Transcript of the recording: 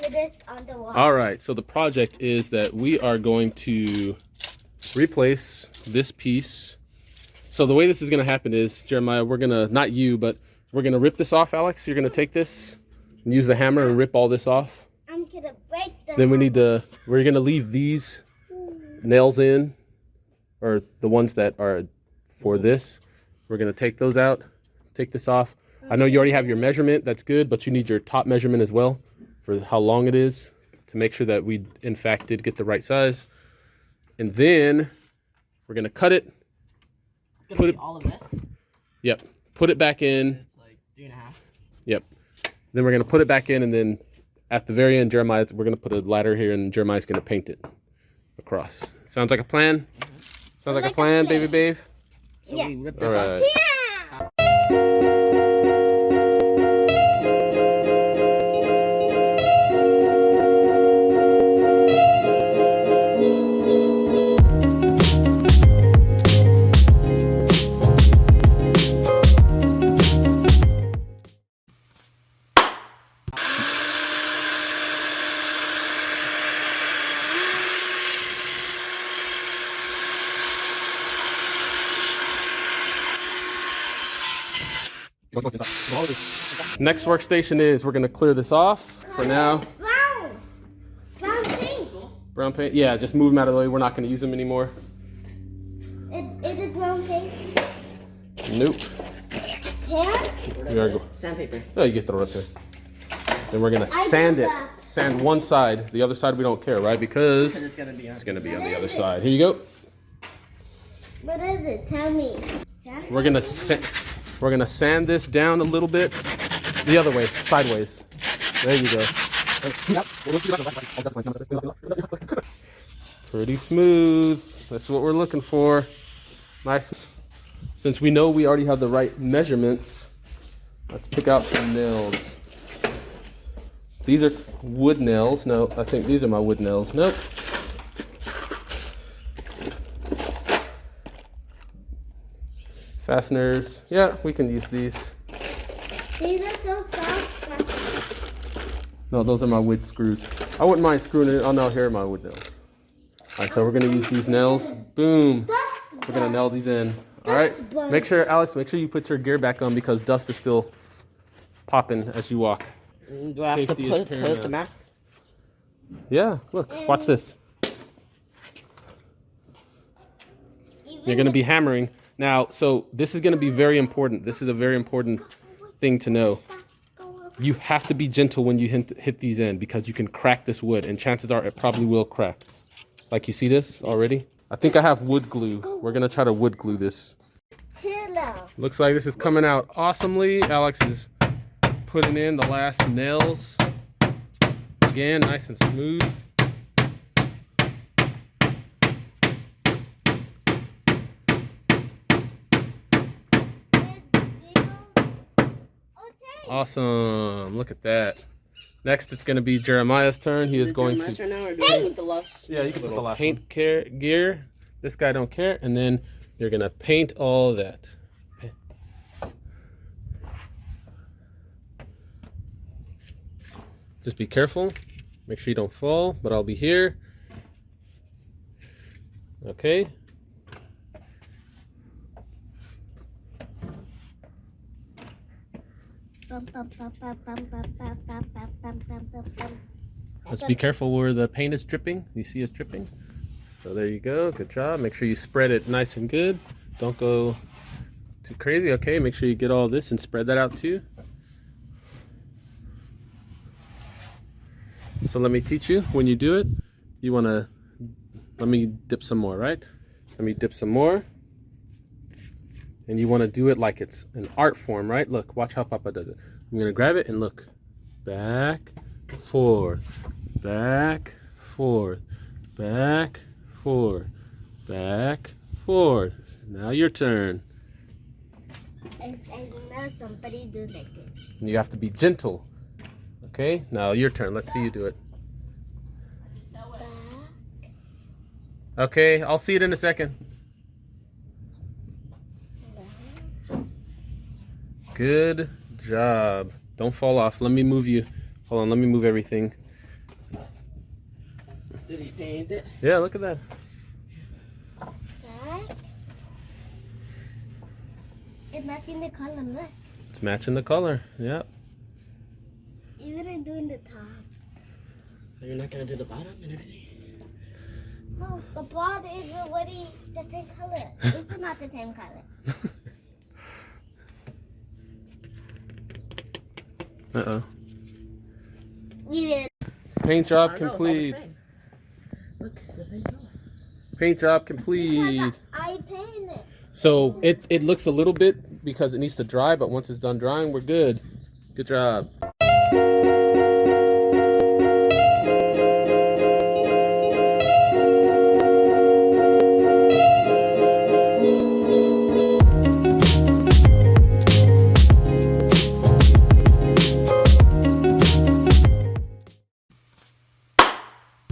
put this on the wall. All right, so the project is that we are going to replace this piece. So the way this is going to happen is, Jeremiah, we're going to, not you, but we're going to rip this off, Alex. You're going to take this and use the hammer and rip all this off. I'm going to break the Then we need to, we're going to leave these nails in, or the ones that are for this. We're going to take those out, take this off. I know you already have your measurement, that's good, but you need your top measurement as well for how long it is to make sure that we, in fact, did get the right size. And then we're going to cut it. Put it all of it? Yep. Put it back in. It's like 3.5. Yep. Then we're going to put it back in, and then at the very end, we're going to put a ladder here, and Jeremiah's going to paint it across. Sounds like a plan? Sounds like a plan, baby babe? So yeah. we rip this All off. right. Yeah. Next workstation is we're going to clear this off for now. Brown paint. Brown paint? Yeah, just move them out of the way. We're not going to use them anymore. Is it brown paint? Nope. Can? We are go Sandpaper. Oh, you get the right there. Then we're going to sand it. Sand one side. The other side we don't care, right? Because It's gonna be on. it's going to be on the other side. Here you go. What is it? Tell me. We're going to sand this down a little bit. The other way, sideways. There you go. Pretty smooth. That's what we're looking for. Nice. Since we know we already have the right measurements, let's pick out some nails. These are wood nails. No, I think these are my wood nails. Nope. Fasteners. Yeah, we can use these. These are so soft. No, those are my wood screws. I wouldn't mind screwing it. Oh no, here are my wood nails. All right, so we're gonna use these nails. Boom. We're gonna nail these in. All right. Make sure, Alex, make sure you put your gear back on because dust is still popping as you walk. Do I have Safety is to put paramount. the mask? Yeah, look, watch this. You're gonna be hammering. Now, so this is gonna be very important. This is a very important thing to know. You have to be gentle when you hit these in because you can crack this wood and chances are it probably will crack. Like you see this already? I think I have wood glue. We're gonna try to wood glue this. Looks like this is coming out awesomely. Alex is putting in the last nails. Again, nice and smooth. Awesome. Look at that. Next, it's going to be Jeremiah's turn. He is going to... Right now, or do I put the last? Yeah, you can put the last paint gear. This guy don't care. And then you're going to paint all that. Just be careful. Make sure you don't fall, but I'll be here. Okay. Let's be careful where the paint is dripping. You see it's dripping? So there you go. Good job. Make sure you spread it nice and good. Don't go too crazy. Okay, make sure you get all this and spread that out too. So let me teach you. When you do it, you want to... Let me dip some more, right? Let me dip some more. And you want to do it like it's an art form, right? Look, watch how Papa does it. I'm going to grab it and look. Back, forth, back, forth, back, forth, back, forth. Now your turn. I know somebody do like this. And you have to be gentle. Okay, now your turn. Let's see you do it. Okay, I'll see it in a second. Good job. Don't fall off. Let me move you. Hold on, let me move everything. Did he paint it? Yeah, look at that. That. It's matching the color, look. It's matching the color. Yep. Even doing the top. You're not gonna do the bottom and everything? No, the ball is already the same color. It's not the same color. Uh-oh. We did. Paint job I don't know, complete. it's all the same. Look, it's the same color. Paint job complete. Because I painted. So it looks a little bit because it needs to dry, but once it's done drying, we're good. Good job.